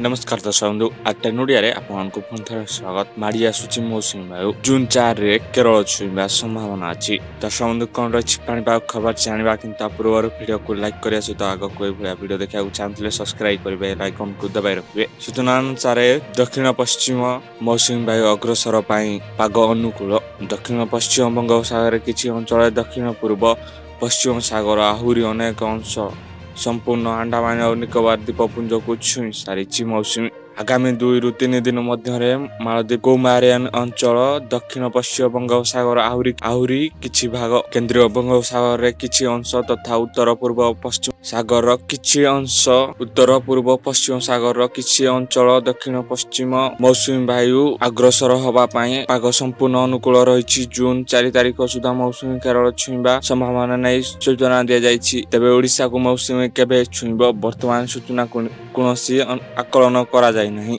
नमस्कार दर्शक बंधु आठ नोडिया आपको पुनः थोड़ा स्वागत माड़ी आसूची मौसुमी वायु जून 4 रे केरल छुईवा संभावना अच्छी दर्शक बंधु कौन रही पाणीपाग खबर जाना कि पूर्व भिडियो को लाइक करने सहित आगे भिडियो देखा चाहते सब्सक्राइब करेंगे आइकन को दबाई रखिए। सूचना अनुसार दक्षिण पश्चिम मौसुमी वायु अग्रसर पाग अनुकूल दक्षिण पश्चिम बंगोपसागर किसी अंचल दक्षिण पूर्व पश्चिम सागर आहरी अनेक अंश संपूर्ण अंडमान और निकोबार द्वीपपुंज को छुई सारी मौसुमी आगामी 2 ରୁ 3 दिन मध्य मालदीप कौमारियान अंचल दक्षिण पश्चिम बंगोपसागर आहरी किछि भाग केंद्रीय बंगोपसागर किछि अंश तथा उत्तर पूर्व पश्चिम सागर किछि अंश उत्तर पूर्व पश्चिम सागर किछि अंचल दक्षिण पश्चिम मौसुमी वायु अग्रसर होबा पाए पाग संपूर्ण अनुकूल रही। जून 4 तारिख सुधा मौसुमी केरल छुईवा संभावना नहीं सूचना दिया जाइछि। तेबे ओडिशा को मौसुमी केबे छुईब वर्तमान सूचना कोनोसी आकलन करा जाय नहीं।